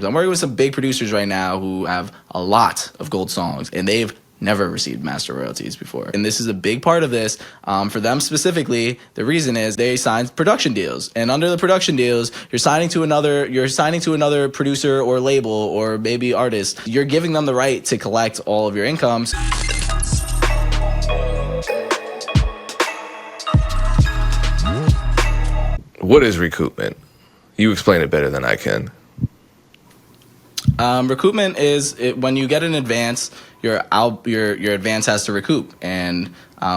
I'm working with some big producers right now who have a lot of gold songs, and they've never received master royalties before. And this is a big part of this. For them specifically, the reason is they signed production deals. And under the production deals, you're signing to another producer or label or maybe artist. You're giving them the right to collect all of your incomes. What is recoupment? You explain it better than I can. Recoupment is when you get an advance, your advance has to recoup, and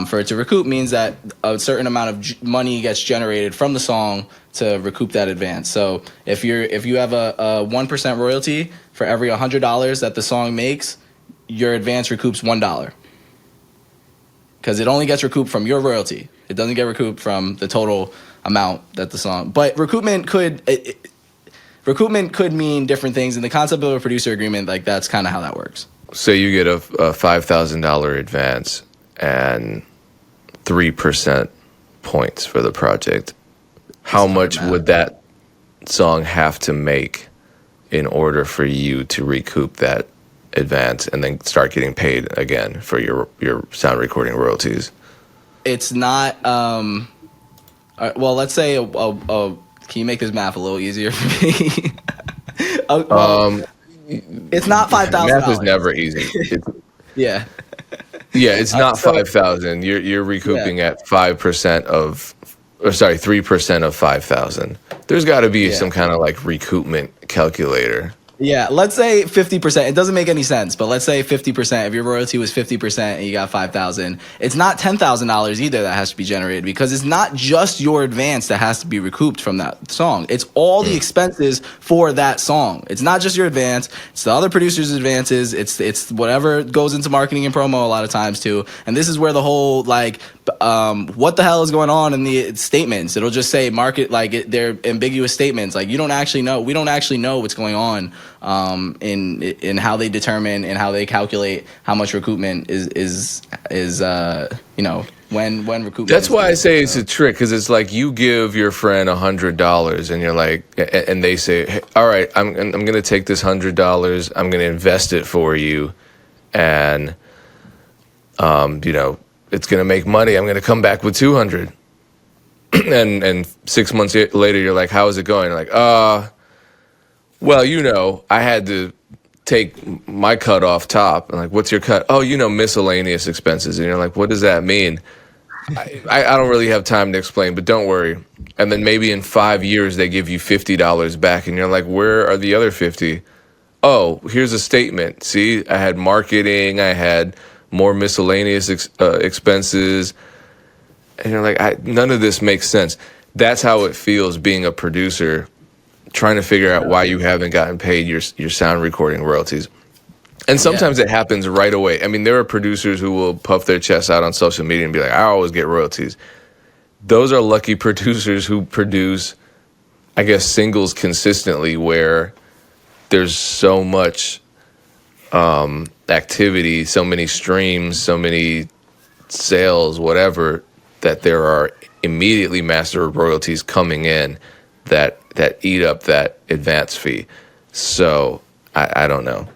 for it to recoup means that a certain amount of money gets generated from the song to recoup that advance. So if you have a 1% royalty for every $100 that the song makes, your advance recoups $1 because it only gets recouped from your royalty. It doesn't get recouped from the total amount that the song. But recoupment could mean different things, and the concept of a producer agreement, like that's kind of how that works. So you get a $5,000 advance and 3% points for the project. How much would that song have to make in order for you to recoup that advance and then start getting paid again for your sound recording royalties? It's not. Well, let's say can you make this math a little easier for me? It's not $5,000. Math is never easy. Yeah. Yeah, it's not 5,000. You're recouping at 5% of, or sorry, 3% of 5,000. There's got to be some kind of like recoupment calculator. Yeah, let's say 50%. It doesn't make any sense, but let's say 50%. If your royalty was 50% and you got 5,000, it's not $10,000 either that has to be generated, because it's not just your advance that has to be recouped from that song. It's all the expenses for that song. It's not just your advance. It's the other producers' advances. It's whatever goes into marketing and promo a lot of times too. And this is where the whole like what the hell is going on in the statements? It'll just say market, like they're ambiguous statements. Like you don't actually know. We don't actually know what's going on in how they determine and how they calculate how much recoupment is when recoupment. That's why I say it's a trick, because it's like you give your friend $100 and you're like, and they say, hey, all right, I'm gonna take this $100, I'm gonna invest it for you, and it's gonna make money. I'm gonna come back with 200, and 6 months later you're like, how is it going? You're like, well, I had to take my cut off top. And like, what's your cut? Oh, miscellaneous expenses. And you're like, what does that mean? I don't really have time to explain, but don't worry. And then maybe in 5 years, they give you $50 back. And you're like, where are the other 50? Oh, here's a statement. See, I had marketing. I had more miscellaneous expenses. And you're like, none of this makes sense. That's how it feels being a producer, trying to figure out why you haven't gotten paid your sound recording royalties. And sometimes it happens right away. I mean, there are producers who will puff their chests out on social media and be like, I always get royalties. Those are lucky producers who produce, I guess, singles consistently, where there's so much activity, so many streams, so many sales, whatever, that there are immediately master royalties coming in that eat up that advance fee. So I don't know.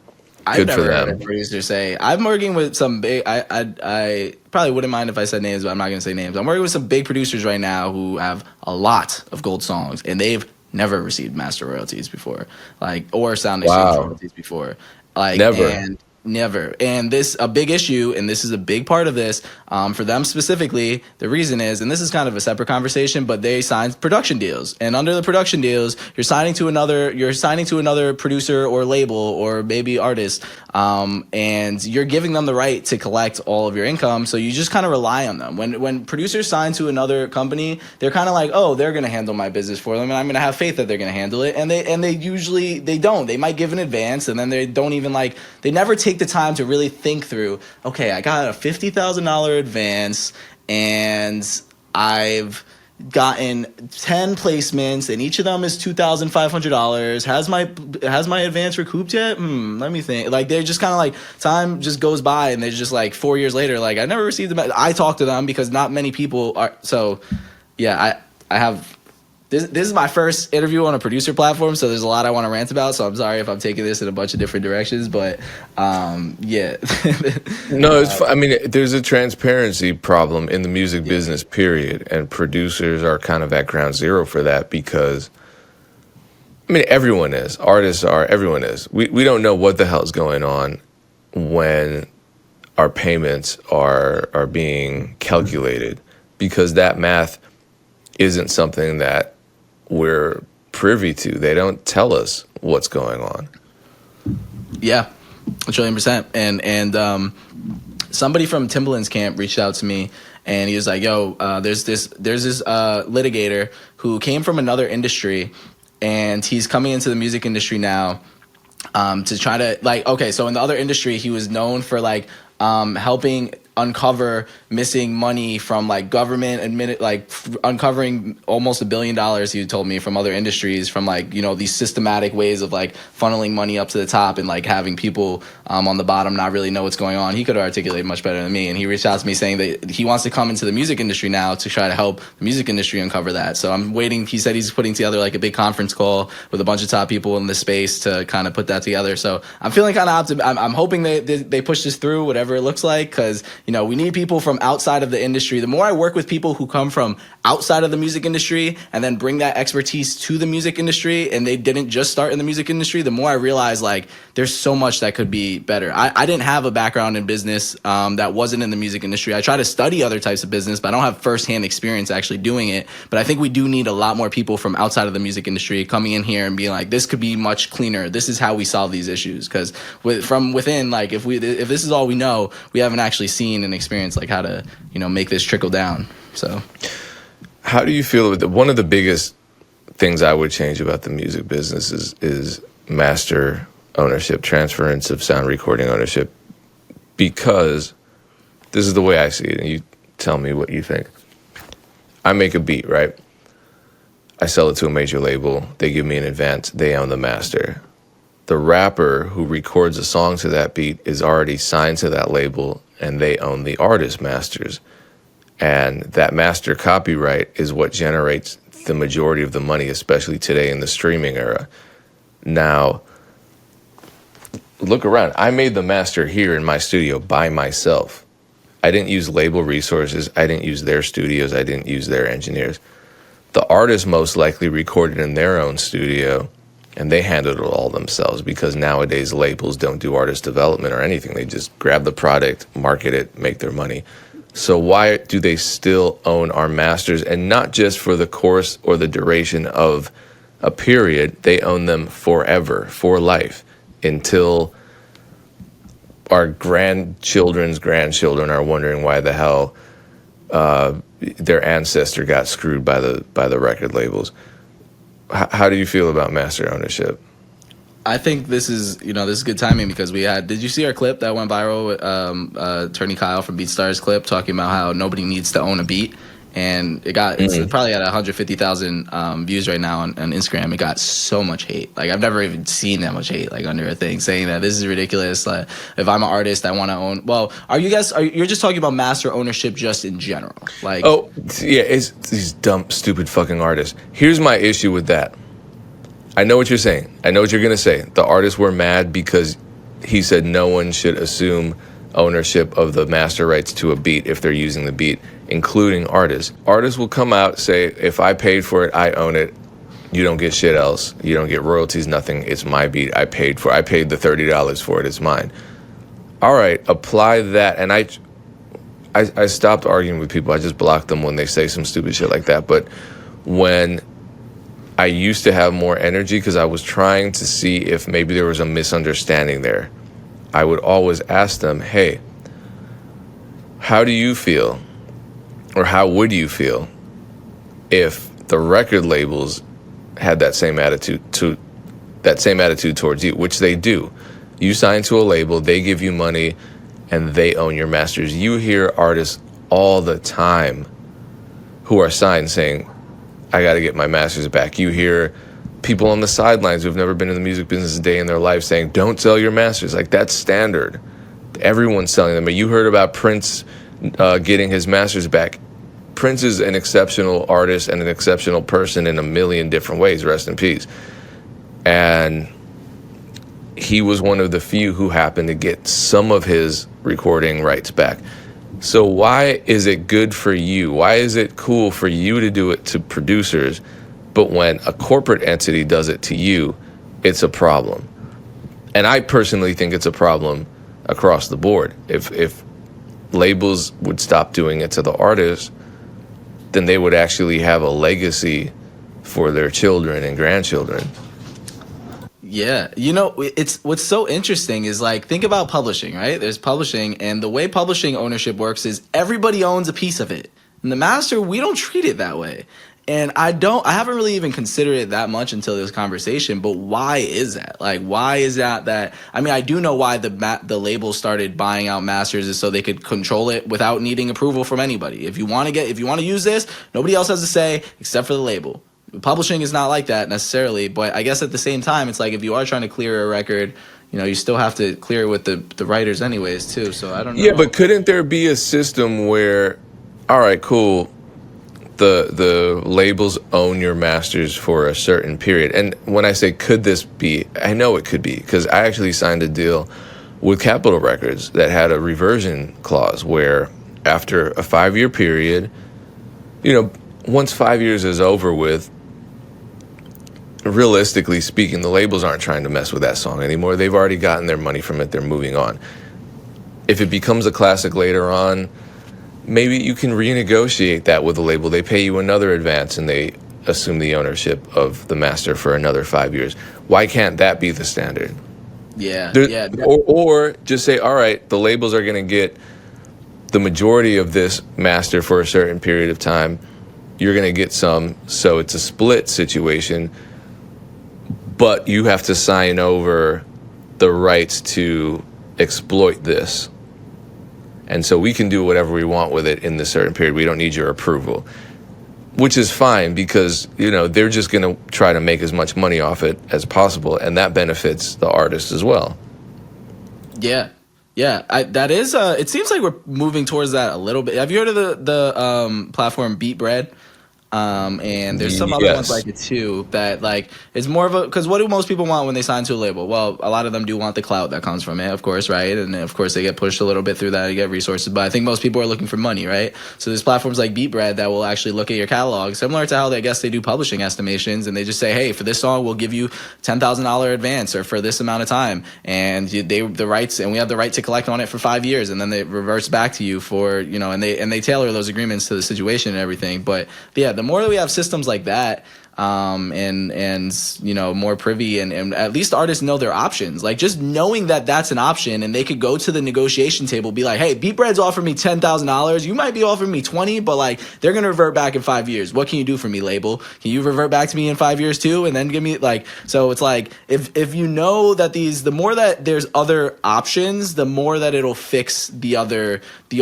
Good for them. I've never heard a producer say, I'm working with some big, I probably wouldn't mind if I said names, but I'm not going to say names. I'm working with some big producers right now who have a lot of gold songs, and they've never received master royalties before, or sound exchange royalties before. Never. And this a big issue, and this is a big part of this for them specifically. The reason is, and this is kind of a separate conversation, but they signed production deals, and under the production deals, you're signing to another producer or label or maybe artist, and you're giving them the right to collect all of your income. So you just kind of rely on them. When producers sign to another company, they're kind of like, oh, they're going to handle my business for them, and I'm going to have faith that they're going to handle it. And they usually don't. They might give an advance, and then they don't even they never take the time to really think through, okay, I got a $50,000 advance and I've gotten 10 placements and each of them is $2,500. Has my advance recouped yet? Let me think. They're just kind of time just goes by, and they're just 4 years later, I never received them. I talk to them because not many people are. So yeah, I have this is my first interview on a producer platform, so there's a lot I want to rant about. So I'm sorry if I'm taking this in a bunch of different directions, but yeah. No, I mean, there's a transparency problem in the music business, period, and producers are kind of at ground zero for that because, I mean, everyone is. Artists are. Everyone is. We don't know what the hell's going on when our payments are being calculated because that math isn't something that we're privy to. They don't tell us what's going on. Yeah, a trillion percent. And somebody from Timbaland's camp reached out to me, and he was like, "Yo, there's this litigator who came from another industry, and he's coming into the music industry now to try to like. Okay, so in the other industry, he was known for like helping uncover missing money from like government uncovering almost $1 billion, he told me, from other industries, from like, you know, these systematic ways of like funneling money up to the top and like having people on the bottom not really know what's going on. He could articulate much better than me, and he reached out to me saying that he wants to come into the music industry now to try to help the music industry uncover that. So I'm waiting. He said he's putting together like a big conference call with a bunch of top people in the space to kind of put that together. So I'm feeling kind of optimistic. I'm hoping they push this through, whatever it looks like, because, you know, we need people from outside of the industry. The more I work with people who come from outside of the music industry and then bring that expertise to the music industry, and they didn't just start in the music industry, the more I realize like there's so much that could be better. I didn't have a background in business that wasn't in the music industry. I try to study other types of business, but I don't have firsthand experience actually doing it. But I think we do need a lot more people from outside of the music industry coming in here and being like, this could be much cleaner. This is how we solve these issues. Because from within, like if this is all we know, we haven't actually seen and experienced like how to, you know, make this trickle down. So how do you feel with one of the biggest things I would change about the music business is master ownership, transference of sound recording ownership, because this is the way I see it, and you tell me what you think. I make a beat, right? I sell it to a major label. They give me an advance. They own the master. The rapper who records a song to that beat is already signed to that label, and they own the artist masters. And that master copyright is what generates the majority of the money, especially today in the streaming era. Now, look around. I made the master here in my studio by myself. I didn't use label resources. I didn't use their studios. I didn't use their engineers. The artist most likely recorded in their own studio, and they handled it all themselves, because nowadays labels don't do artist development or anything. They just grab the product, market it, make their money. So why do they still own our masters? And not just for the course or the duration of a period. They own them forever, for life, until our grandchildren's grandchildren are wondering why the hell their ancestor got screwed by the record labels. How do you feel about master ownership? I think this is good timing, because did you see our clip that went viral with Attorney Kyle from BeatStars clip talking about how nobody needs to own a beat? And it's probably at 150,000 views right now on Instagram. It got so much hate. Like, I've never even seen that much hate, like, under a thing, saying that this is ridiculous. Like, if I'm an artist, I want to own. Well, you're just talking about master ownership just in general? Like, oh yeah, it's these dumb, stupid fucking artists. Here's my issue with that. I know what you're saying. I know what you're gonna say. The artists were mad because he said no one should assume ownership of the master rights to a beat if they're using the beat, including artists. Artists will come out, say, if I paid for it, I own it. You don't get shit else. You don't get royalties, nothing. It's my beat. I paid the $30 for it. It's mine. All right, apply that. And I stopped arguing with people. I just block them when they say some stupid shit like that. But when I used to have more energy, because I was trying to see if maybe there was a misunderstanding there, I would always ask them, hey, how do you feel, or how would you feel if the record labels had that same attitude towards you, which they do. You sign to a label, they give you money, and they own your masters. You hear artists all the time who are signed saying, I got to get my masters back. You hear people on the sidelines who've never been in the music business a day in their life saying, don't sell your masters. Like, that's standard. Everyone's selling them. You heard about Prince getting his masters back. Prince is an exceptional artist and an exceptional person in a million different ways, rest in peace. And he was one of the few who happened to get some of his recording rights back. So why is it good for you? Why is it cool for you to do it to producers, but when a corporate entity does it to you, it's a problem? And I personally think it's a problem across the board. If labels would stop doing it to the artists, then they would actually have a legacy for their children and grandchildren. Yeah, you know, it's what's so interesting is like think about publishing, right? There's publishing, and the way publishing ownership works is everybody owns a piece of it. And the master, we don't treat it that way. And I haven't really even considered it that much until this conversation, but why is that? Like, why is that, I mean, I do know why the label started buying out masters is so they could control it without needing approval from anybody. If you want to use this, nobody else has to say except for the label. Publishing is not like that necessarily, but I guess at the same time, it's like if you are trying to clear a record, you know, you still have to clear it with the writers anyways too. So I don't know. Yeah, but couldn't there be a system where, all right, cool, the labels own your masters for a certain period? And when I say could this be, I know it could be, because I actually signed a deal with Capitol Records that had a reversion clause where after a 5-year period, you know, once 5 years is over with, realistically speaking, the labels aren't trying to mess with that song anymore. They've already gotten their money from it. They're moving on. If it becomes a classic later on, maybe you can renegotiate that with the label. They pay you another advance and they assume the ownership of the master for another 5 years. Why can't that be the standard? Yeah. Or just say, all right, the labels are going to get the majority of this master for a certain period of time. You're going to get some, so it's a split situation, but you have to sign over the rights to exploit this. And so we can do whatever we want with it in this certain period. We don't need your approval, which is fine because, you know, they're just going to try to make as much money off it as possible, and that benefits the artist as well. Yeah. That is. It seems like we're moving towards that a little bit. Have you heard of the platform Beatbread? And there's some other ones like it too that like it's more of a, because what do most people want when they sign to a label? Well, a lot of them do want the clout that comes from it, of course, right? And of course they get pushed a little bit through that, you get resources, but I think most people are looking for money, right? So there's platforms like Beatbread that will actually look at your catalog, similar to how I guess they do publishing estimations, and they just say, hey, for this song we'll give you $10,000 advance or for this amount of time, and the rights, and we have the right to collect on it for 5 years, and then they reverse back to you for, you know, and they tailor those agreements to the situation and everything. But yeah, the more that we have systems like that, and you know, more privy, and at least artists know their options, like just knowing that that's an option, and they could go to the negotiation table, be like, hey, Beatbread's offering me $10,000, you might be offering me 20, but like they're gonna revert back in 5 years. What can you do for me, label? Can you revert back to me in 5 years too, and then give me like, so it's like if you know that the more that there's other options, the more that it'll fix the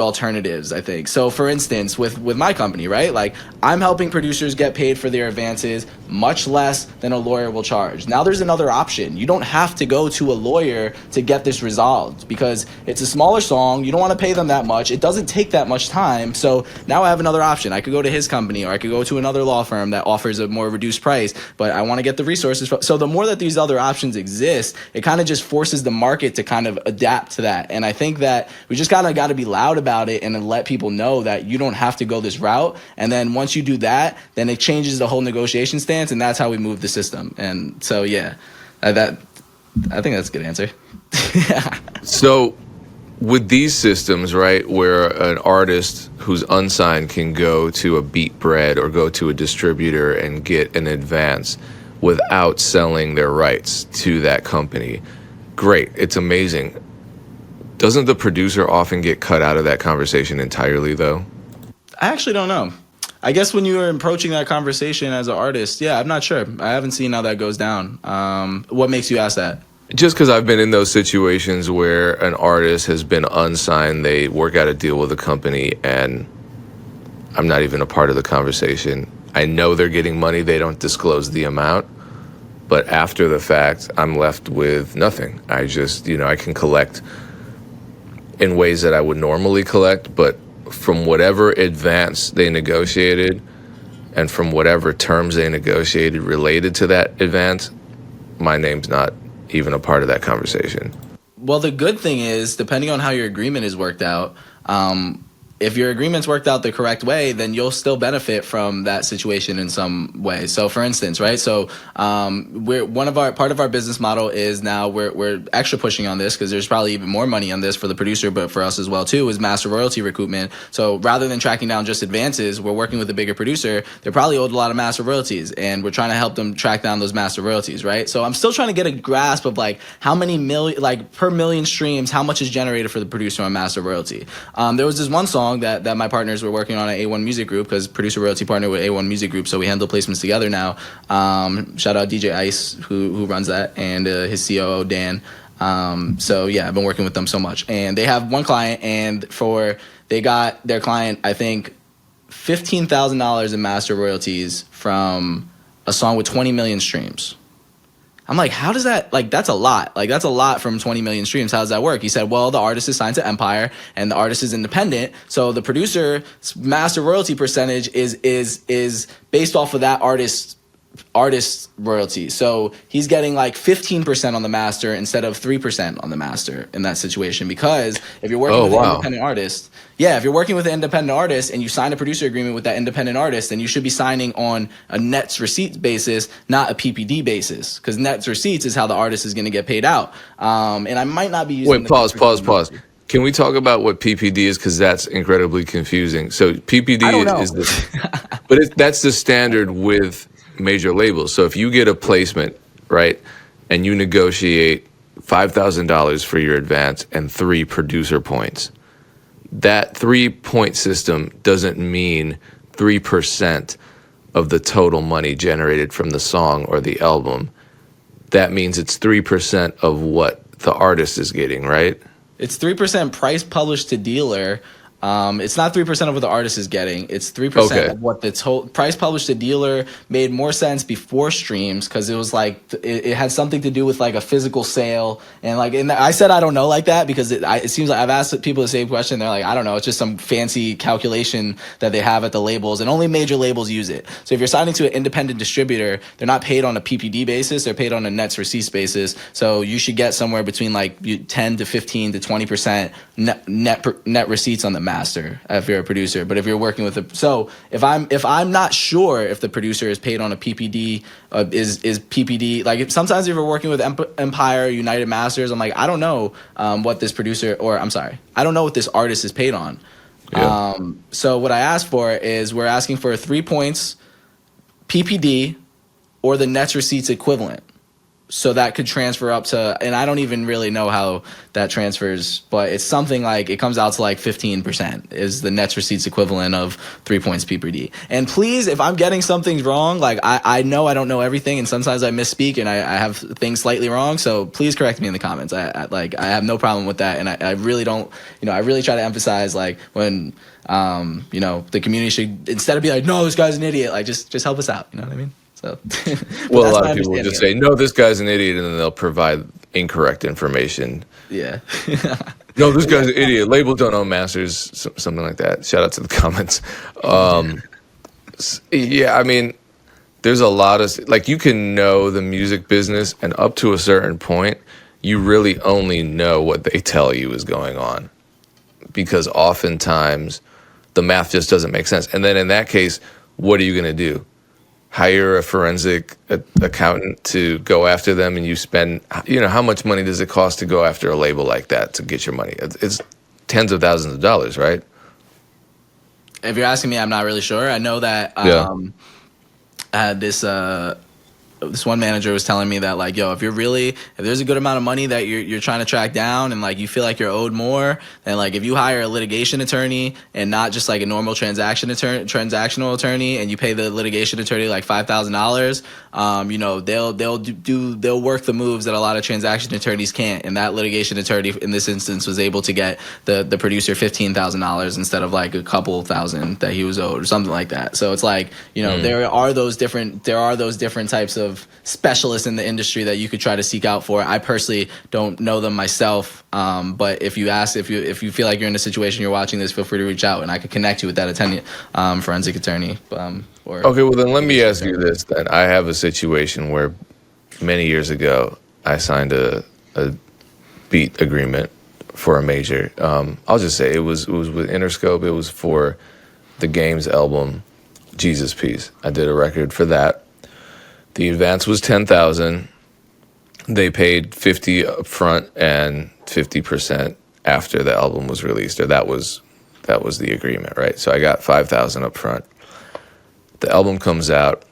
alternatives, I think. So for instance, with my company, right, like I'm helping producers get paid for their advances much less than a lawyer will charge. Now there's another option. You don't have to go to a lawyer to get this resolved because it's a smaller song. You don't want to pay them that much. It doesn't take that much time. So now I have another option. I could go to his company, or I could go to another law firm that offers a more reduced price, but I want to get the resources. So the more that these other options exist, it kind of just forces the market to kind of adapt to that. And I think that we just kind of got to be loud about it and then let people know that you don't have to go this route. And then once you do that, then it changes the whole negotiation stance, and that's how we move the system. And so yeah, I think that's a good answer. So with these systems, right, where an artist who's unsigned can go to a Beatbread or go to a distributor and get an advance without selling their rights to that company, great, it's amazing. Doesn't the producer often get cut out of that conversation entirely though? I actually don't know. I guess when you were approaching that conversation as an artist, yeah, I'm not sure. I haven't seen how that goes down. What makes you ask that? Just because I've been in those situations where an artist has been unsigned, they work out a deal with a company, and I'm not even a part of the conversation. I know they're getting money. They don't disclose the amount. But after the fact, I'm left with nothing. I just, you know, I can collect in ways that I would normally collect, but from whatever advance they negotiated and from whatever terms they negotiated related to that advance, my name's not even a part of that conversation. Well, the good thing is, depending on how your agreement is worked out, if your agreement's worked out the correct way, then you'll still benefit from that situation in some way. So, for instance, right? So, part of our business model is now we're extra pushing on this because there's probably even more money on this for the producer, but for us as well too, is master royalty recoupment. So, rather than tracking down just advances, we're working with a bigger producer. They're probably owed a lot of master royalties, and we're trying to help them track down those master royalties, right? So, I'm still trying to get a grasp of like how many per million streams, how much is generated for the producer on master royalty. There was this one song that my partners were working on at A1 Music Group, because producer royalty partner with A1 Music Group, so we handle placements together now. Shout out DJ Ice who runs that, and his COO Dan. So yeah, I've been working with them so much, and they have one client, and they got their client, I think, $15,000 in master royalties from a song with 20 million streams. I'm like, how does that, like, that's a lot. Like, that's a lot from 20 million streams. How does that work? He said, well, the artist is signed to Empire and the artist is independent. So the producer's master royalty percentage is based off of that artist royalty. So he's getting like 15% on the master instead of 3% on the master in that situation. Because if you're working with an independent artist, if you're working with an independent artist and you sign a producer agreement with that independent artist, then you should be signing on a nets receipts basis, not a PPD basis, because nets receipts is how the artist is going to get paid out. And I might not be using. Wait, pause. Can we talk about what PPD is? Because that's incredibly confusing. So PPD is the, but that's the standard with major labels. So if you get a placement, right, and you negotiate $5,000 for your advance and 3 producer points, that 3-point system doesn't mean 3% of the total money generated from the song or the album. That means it's 3% of what the artist is getting, right? It's 3% price published to dealer. It's not 3% of what the artist is getting. It's 3% of what the total price published to dealer made more sense before streams, because it was like it had something to do with like a physical sale, and like I said I don't know like that because it seems like I've asked people the same question. They're like, I don't know. It's just some fancy calculation that they have at the labels, and only major labels use it. So if you're signing to an independent distributor, they're not paid on a PPD basis. They're paid on a nets receipts basis. So you should get somewhere between like 10 to 15 to 20% net receipts on the master if you're a producer. But if you're working with if I'm not sure if the producer is paid on a PPD, is PPD, like sometimes if you're working with Empire United Masters, I'm like, I don't know what this producer, or I'm sorry, I don't know what this artist is paid on. So what I asked for is we're asking for 3 points PPD or the nets receipts equivalent. So that could transfer up to, and I don't even really know how that transfers, but it's something like, it comes out to like 15% is the nets receipts equivalent of 3 points PPD. And please, if I'm getting something wrong, like I know I don't know everything, and sometimes I misspeak and I have things slightly wrong. So please correct me in the comments. I have no problem with that. And I really don't, I really try to emphasize like when, the community should, instead of be like, no, this guy's an idiot, like just help us out. You know what I mean? So, well, a lot of people will just say, no, this guy's an idiot, and then they'll provide incorrect information. Yeah. No, this guy's an idiot. Labels don't own masters, something like that. Shout out to the comments. Yeah, I mean, there's a lot of, like, you can know the music business, and up to a certain point, you really only know what they tell you is going on. Because oftentimes, the math just doesn't make sense. And then in that case, what are you going to do? Hire a forensic accountant to go after them, and you spend, how much money does it cost to go after a label like that to get your money? It's tens of thousands of dollars, right? If you're asking me, I'm not really sure. I know that I had this one manager was telling me that, like, yo, if there's a good amount of money that you're trying to track down, and like you feel like you're owed more, then like if you hire a litigation attorney and not just like a normal transactional attorney, and you pay the litigation attorney like $5,000, they'll work the moves that a lot of transaction attorneys can't. And that litigation attorney in this instance was able to get the producer $15,000 instead of like a couple thousand that he was owed or something like that. So it's like, there are those different types of of specialists in the industry that you could try to seek out for. I personally don't know them myself, but if you feel like you're in a situation, you're watching this, feel free to reach out, and I could connect you with that forensic attorney. Okay, well then let me ask you this then. I have a situation where many years ago I signed a beat agreement for a major. I'll just say it was with Interscope. It was for the Games album, Jesus Peace. I did a record for that. The advance was $10,000. They paid 50 up front and 50% after the album was released, or that was the agreement, right? So I got $5,000 up front. The album comes out.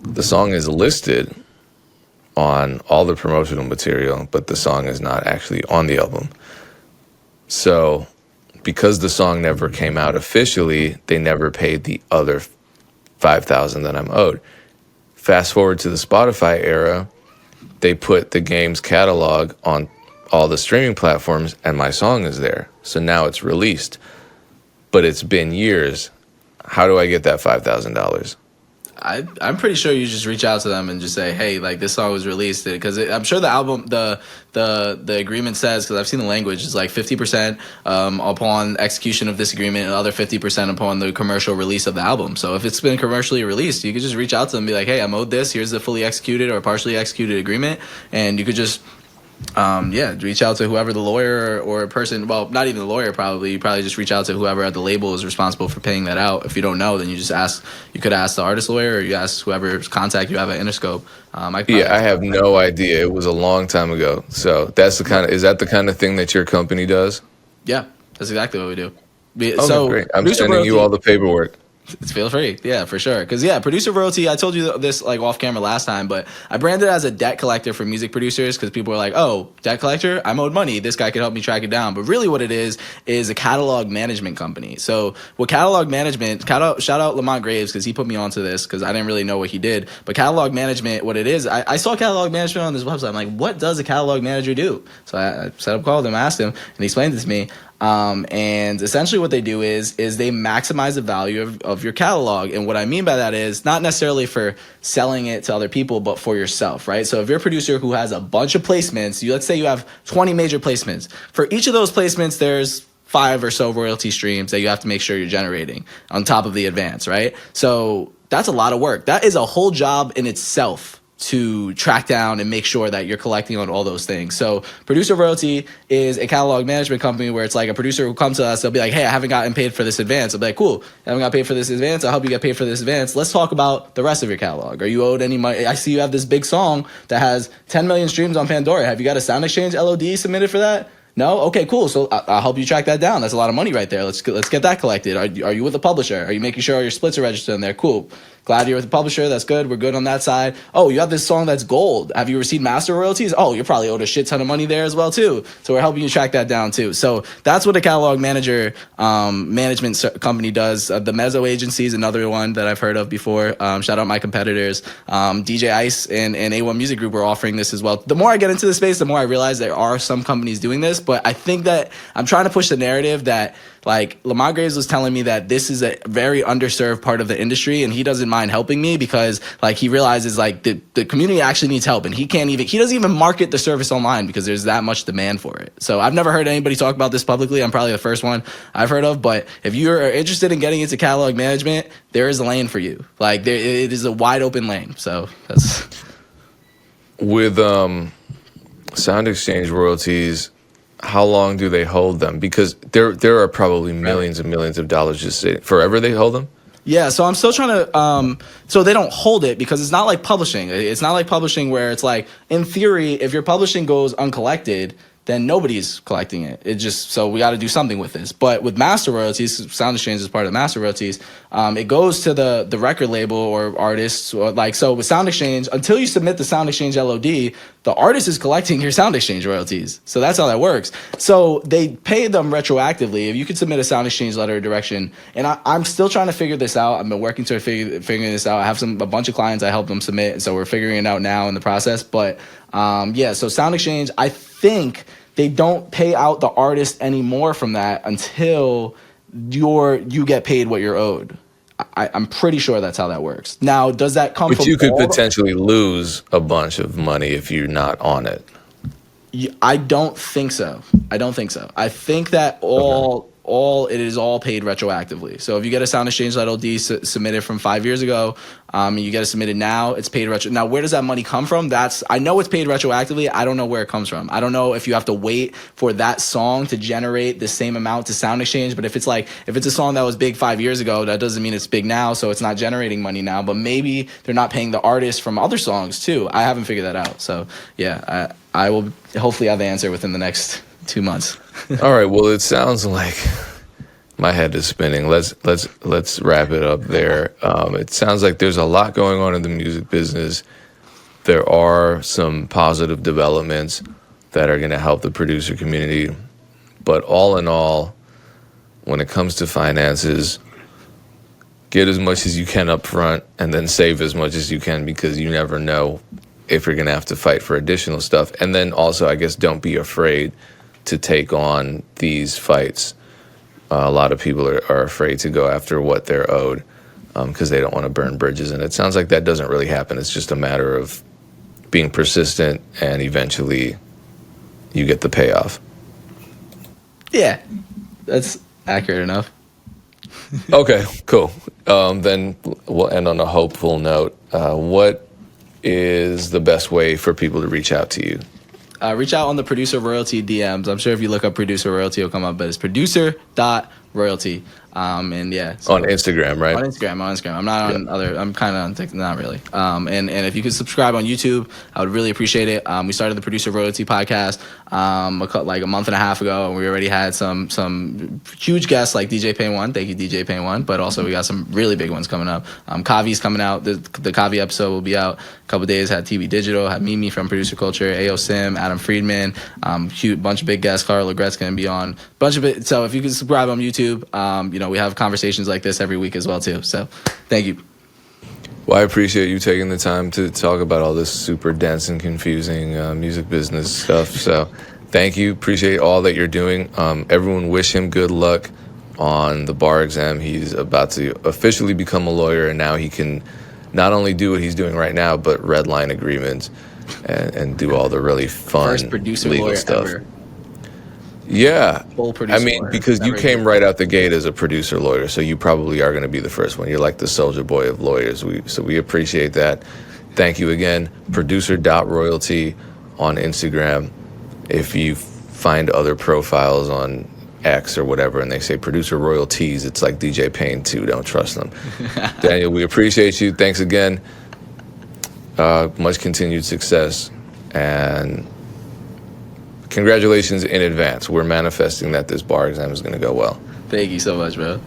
The song is listed on all the promotional material, but the song is not actually on the album. So because the song never came out officially, they never paid the other $5,000 that I'm owed. Fast forward to the Spotify era, they put the Game's catalog on all the streaming platforms, and my song is there. So now it's released. But it's been years. How do I get that $5,000? I'm pretty sure you just reach out to them and just say, hey, like, this song was released, because I'm sure the album, the agreement says, because I've seen the language, is like 50% upon execution of this agreement, and the other 50% upon the commercial release of the album. So if it's been commercially released, you could just reach out to them and be like, hey, I'm owed this. Here's the fully executed or partially executed agreement, and you could just reach out to whoever the lawyer or person, well, not even the lawyer probably. You probably just reach out to whoever at the label is responsible for paying that out. If you don't know, then you just ask. You could ask the artist lawyer, or you ask whoever's contact you have at Interscope. I have no idea. It was a long time ago. So that's is that the kind of thing that your company does? Yeah, that's exactly what we do. Okay, so great. I'm sending you all the paperwork. Feel free. Yeah, for sure. Because, producer royalty, I told you this like off camera last time, but I branded it as a debt collector for music producers, because people are like, oh, debt collector? I'm owed money. This guy could help me track it down. But really what it is a catalog management company. So what catalog management, shout out Lamont Graves, because he put me onto this, because I didn't really know what he did. But catalog management, what it is, I saw catalog management on this website. I'm like, what does a catalog manager do? So I set up, called him, asked him, and he explained it to me. And essentially what they do is they maximize the value of your catalog. And what I mean by that is not necessarily for selling it to other people, but for yourself, right? So if you're a producer who has a bunch of placements, let's say you have 20 major placements. For each of those placements, there's 5 or so royalty streams that you have to make sure you're generating on top of the advance, right? So that's a lot of work. That is a whole job in itself to track down and make sure that you're collecting on all those things. So producer royalty is a catalog management company where it's like a producer who comes to us, they'll be like, hey, I haven't gotten paid for this advance. I'll be like, cool, I haven't got paid for this advance. I'll help you get paid for this advance. Let's talk about the rest of your catalog. Are you owed any money? I see you have this big song that has 10 million streams on Pandora. Have you got a Sound Exchange LOD submitted for that? No? Okay, cool. So I'll help you track that down. That's a lot of money right there. Let's get that collected. Are you with a publisher? Are you making sure all your splits are registered in there? Cool. Glad you're with a publisher. That's good. We're good on that side. Oh, you have this song that's gold. Have you received master royalties? Oh, you're probably owed a shit ton of money there as well too. So we're helping you track that down too. So that's what a catalog manager management company does. The Mezzo agency is another one that I've heard of before. Shout out my competitors. DJ Ice and A1 Music Group are offering this as well. The more I get into the space, the more I realize there are some companies doing this. But I think that I'm trying to push the narrative that, like, Lamont Graves was telling me that this is a very underserved part of the industry, and he doesn't mind helping me because, like, he realizes, like, the community actually needs help, and he doesn't even market the service online because there's that much demand for it. So I've never heard anybody talk about this publicly. I'm probably the first one I've heard of, but if you're interested in getting into catalog management, there is a lane for you. Like, it is a wide open lane. So that's... With Sound Exchange royalties, how long do they hold them? Because there are probably millions and millions of dollars just sitting. Forever they hold them? Yeah, so I'm still trying to, so they don't hold it because it's not like publishing. It's not like publishing where it's like, in theory, if your publishing goes uncollected, then nobody's collecting it. It just, so we got to do something with this. But with master royalties, Sound Exchange is part of master royalties, it goes to the record label or artists. Or like, so with Sound Exchange, until you submit the Sound Exchange LOD, the artist is collecting your Sound Exchange royalties. So that's how that works. So they pay them retroactively. If you could submit a Sound Exchange letter of direction, and I'm still trying to figure this out. I've been working to figuring this out. I have a bunch of clients I help them submit, and so we're figuring it out now in the process. But so Sound Exchange, I think they don't pay out the artist anymore from that until you get paid what you're owed. I'm pretty sure that's how that works. Now, does that come But from you could all? potentially lose a bunch of money if you're not on it. I don't think so. I don't think so. I think that Okay. all it is all paid retroactively. So if you get a Sound Exchange Title D submitted from 5 years ago, and you get it submitted now, it's paid retro. Now, where does that money come from? I know it's paid retroactively. I don't know where it comes from. I don't know if you have to wait for that song to generate the same amount to Sound Exchange. But if it's a song that was big 5 years ago, that doesn't mean it's big now. So it's not generating money now. But maybe they're not paying the artist from other songs too. I haven't figured that out. So yeah, I will hopefully have the answer within the next 2 months. All right. Well, it sounds like my head is spinning. Let's wrap it up there. It sounds like there's a lot going on in the music business. There are some positive developments that are going to help the producer community, but all in all, when it comes to finances, get as much as you can up front and then save as much as you can, because you never know if you're going to have to fight for additional stuff. And then also, I guess, don't be afraid to take on these fights. A lot of people are afraid to go after what they're owed because they don't want to burn bridges. And it sounds like that doesn't really happen. It's just a matter of being persistent, and eventually you get the payoff. Yeah, that's accurate enough. Okay, cool. Then we'll end on a hopeful note. What is the best way for people to reach out to you? Reach out on the Producer Royalty DMs. I'm sure if you look up Producer Royalty, it'll come up, but it's producer.royalty. And yeah. So On Instagram, right? on Instagram. I'm not on other, I'm kind of on TikTok, not really. And if you could subscribe on YouTube, I would really appreciate it. We started the Producer Royalty podcast like a month and a half ago, and we already had some huge guests like DJ Payne One. Thank you, DJ Payne One. But also we got some really big ones coming up. Kavi's coming out. The Kavi episode will be out a couple days. Had TV Digital, had Mimi from Producer Culture, AO Sim, Adam Friedman, huge bunch of big guests. Carla Legret's gonna be on. Bunch of it. So if you could subscribe on YouTube, we have conversations like this every week as well too. So thank you. Well, I appreciate you taking the time to talk about all this super dense and confusing music business stuff. So thank you. Appreciate all that you're doing. Everyone wish him good luck on the bar exam. He's about to officially become a lawyer, and now he can not only do what he's doing right now, but redline agreements and do all the really fun First producer legal lawyer stuff. ever. Yeah. Full producer I mean, lawyer. because you Never came did. right out the gate as a producer lawyer, so you probably are going to be the first one. You're like the soldier boy of lawyers. So we appreciate that. Thank you again. Producer.royalty on Instagram. If you find other profiles on X or whatever and they say producer royalties, it's like DJ Payne 2. Don't trust them. Daniel, we appreciate you. Thanks again. Much continued success. And congratulations in advance. We're manifesting that this bar exam is going to go well. Thank you so much, bro.